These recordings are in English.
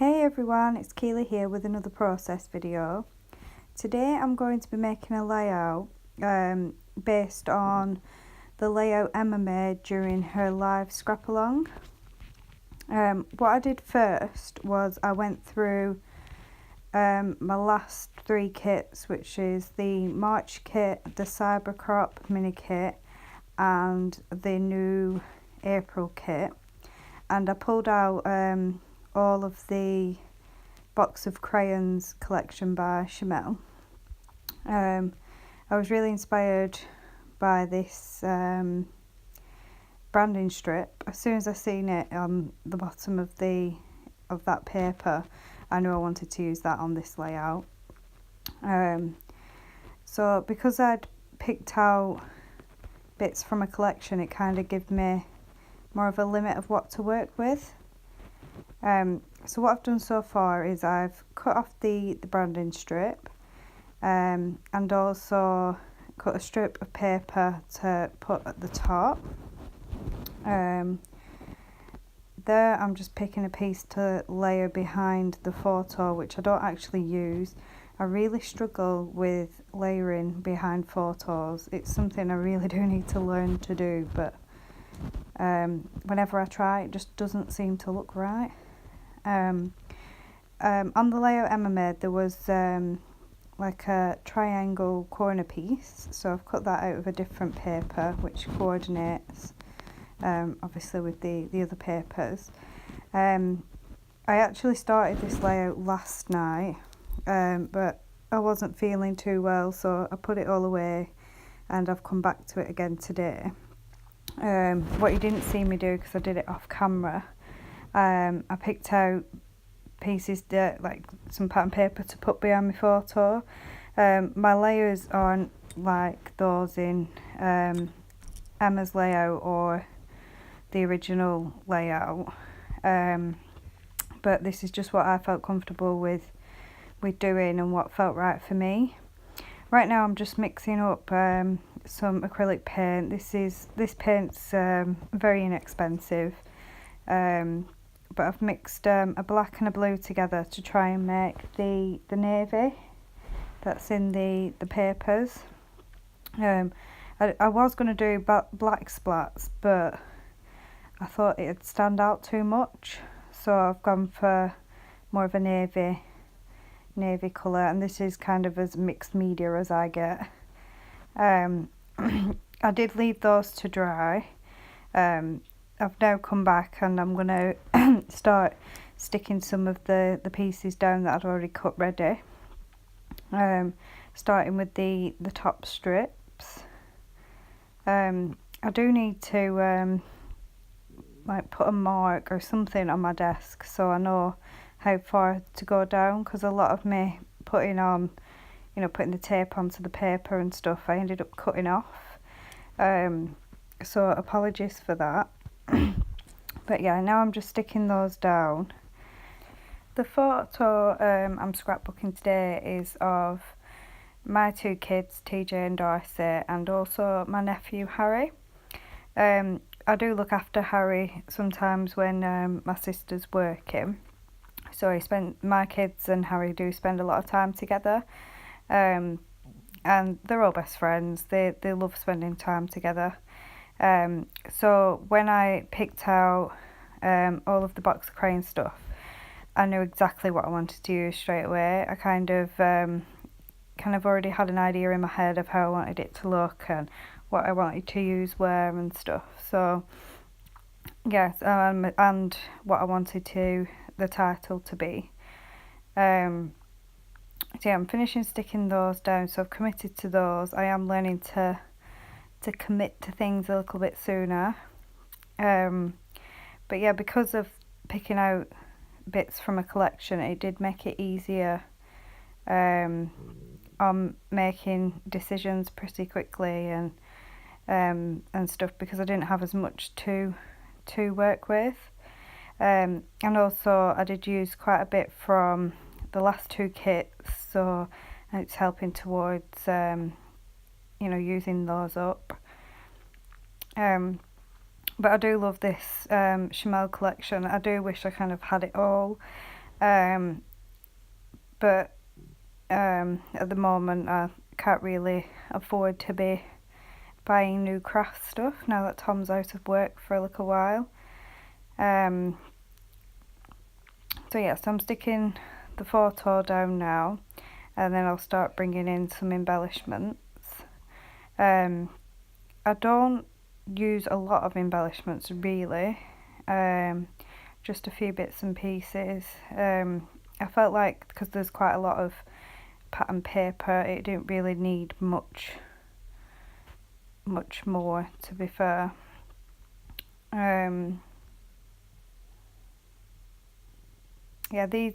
Hey everyone, it's Keely here with another process video. Today I'm going to be making a layout based on the layout Emma made during her live scrap along. What I did first was I went through my last three kits, which is the March kit, the Cyber Crop mini kit and the new April kit, and I pulled out all of the box of crayons collection by Chamel. I was really inspired by this branding strip. As soon as I seen it on the bottom of that paper, I knew I wanted to use that on this layout. So because I'd picked out bits from a collection, it kind of gave me more of a limit of what to work with. So what I've done so far is I've cut off the branding strip and also cut a strip of paper to put at the top. There I'm just picking a piece to layer behind the photo, which I don't actually use. I really struggle with layering behind photos. It's something I really do need to learn to do, but whenever I try, it just doesn't seem to look right. On the layout Emma made, there was like a triangle corner piece, so I've cut that out of a different paper which coordinates obviously with the other papers. I actually started this layout last night, but I wasn't feeling too well, so I put it all away and I've come back to it again today. What you didn't see me do, because I did it off camera, I picked out pieces that, like some pattern paper to put behind my photo. My layers aren't like those in Emma's layout or the original layout, but this is just what I felt comfortable with doing and what felt right for me. Right now I'm just mixing up some acrylic paint. This paint's very inexpensive, but I've mixed a black and a blue together to try and make the navy that's in the papers. I was going to do black splats, but I thought it'd stand out too much, so I've gone for more of a navy colour, and this is kind of as mixed media as I get. I did leave those to dry. I've now come back and I'm going to start sticking some of the pieces down that I'd already cut ready. Starting with the top strips. I do need to like put a mark or something on my desk so I know how far to go down, because a lot of me putting the tape onto the paper and stuff, I ended up cutting off. So apologies for that. But yeah, now I'm just sticking those down. The photo I'm scrapbooking today is of my two kids, TJ and Darcy, and also my nephew Harry. I do look after Harry sometimes when my sister's working, so my kids and Harry do spend a lot of time together, and they're all best friends. They love spending time together. So when I picked out all of the box of crayon stuff, I knew exactly what I wanted to use straight away. I kind of already had an idea in my head of how I wanted it to look and what I wanted to use where and stuff. So yes, and what I wanted the title to be. So yeah, I'm finishing sticking those down, so I've committed to those. I am learning to commit to things a little bit sooner. But yeah, because of picking out bits from a collection, it did make it easier on making decisions pretty quickly and stuff, because I didn't have as much to work with. And also I did use quite a bit from the last two kits, so it's helping towards using those up. But I do love this Chamel collection. I do wish I kind of had it all. But at the moment I can't really afford to be buying new craft stuff now that Tom's out of work for a little while. So yes, I'm sticking the photo down now, and then I'll start bringing in some embellishments. I don't use a lot of embellishments really, just a few bits and pieces. I felt like because there's quite a lot of pattern paper, it didn't really need much more, to be fair. Yeah, this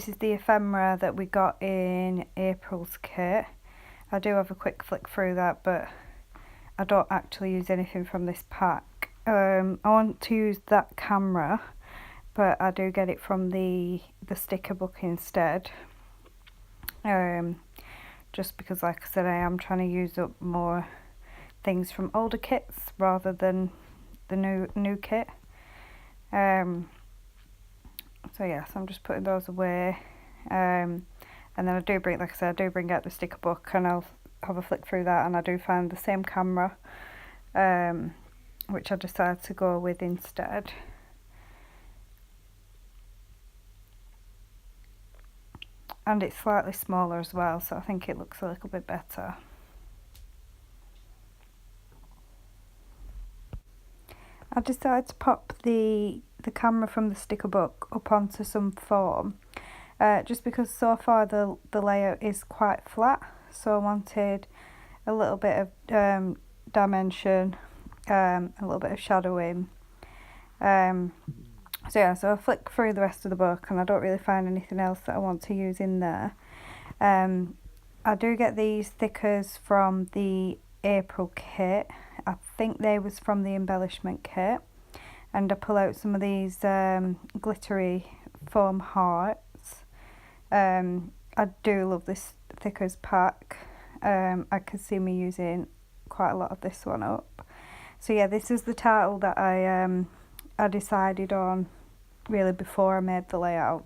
is the ephemera that we got in April's kit. I do have a quick flick through that, but I don't actually use anything from this pack. I want to use that camera, but I do get it from the sticker book instead. Just because, like I said, I am trying to use up more things from older kits rather than the new kit. So yes, I'm just putting those away. And then I do bring, like I said, I do bring out the sticker book, and I'll have a flick through that, and I do find the same camera, which I decided to go with instead. And it's slightly smaller as well, so I think it looks a little bit better. I decided to pop the camera from the sticker book up onto some foam, just because so far the layout is quite flat, so I wanted a little bit of dimension, a little bit of shadowing. So yeah, so I flick through the rest of the book and I don't really find anything else that I want to use in there. I do get these thickers from the April kit. I think they was from the embellishment kit. And I pull out some of these glittery foam hearts. I do love this thickers pack. I could see me using quite a lot of this one up. So yeah, this is the title that I decided on really before I made the layout.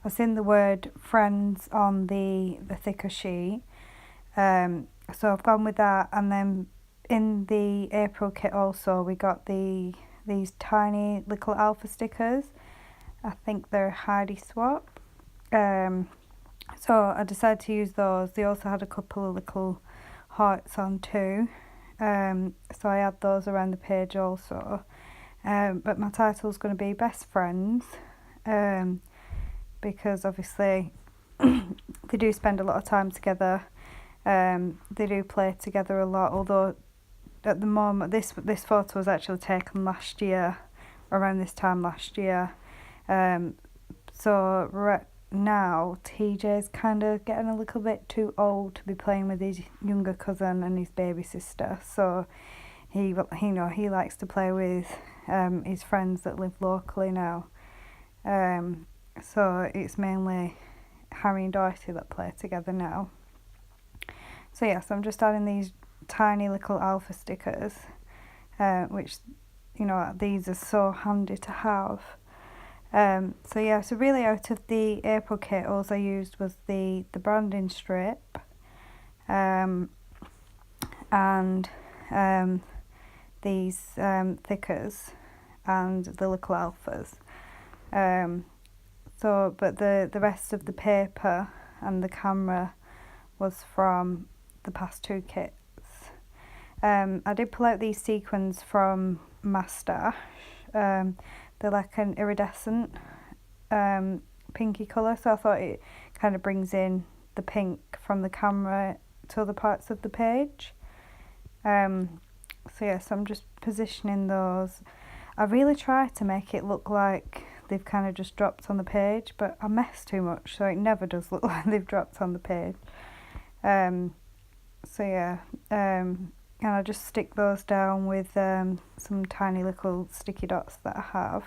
I've seen the word friends on the thicker sheet, so I've gone with that. And then in the April kit also we got these tiny little alpha stickers. I think they're Heidi Swap. So I decided to use those. They also had a couple of little hearts on too, so I add those around the page also. But my title is going to be Best Friends, because obviously they do spend a lot of time together. They do play together a lot, although at the moment this photo was actually taken last year, around this time last year. So right now TJ's kind of getting a little bit too old to be playing with his younger cousin and his baby sister, so he likes to play with his friends that live locally now. So it's mainly Harry and Dorothy that play together now. So yes, I'm just adding these tiny little alpha stickers, which, you know, these are so handy to have. So yeah, so really out of the April kit, all I used was the branding strip, and these thickers and the little alphas. So but the rest of the paper and the camera was from the past two kits. I did pull out these sequins from my stash. They're like an iridescent pinky colour, so I thought it kind of brings in the pink from the camera to other parts of the page. So yes, I'm just positioning those. I really try to make it look like they've kind of just dropped on the page, but I mess too much, so it never does look like they've dropped on the page. So yeah, and I just stick those down with some tiny little sticky dots that I have,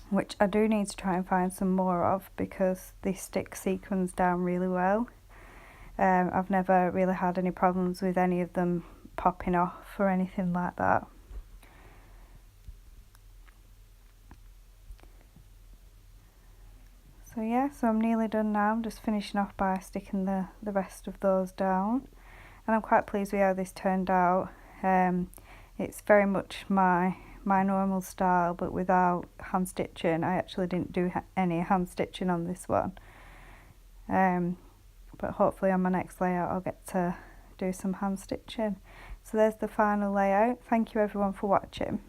which I do need to try and find some more of, because they stick sequins down really well. I've never really had any problems with any of them popping off or anything like that. So yeah, so I'm nearly done now. I'm just finishing off by sticking the rest of those down, and I'm quite pleased with how this turned out. It's very much my normal style, but without hand stitching. I actually didn't do any hand stitching on this one, but hopefully on my next layout I'll get to do some hand stitching. So there's the final layout. Thank you everyone for watching.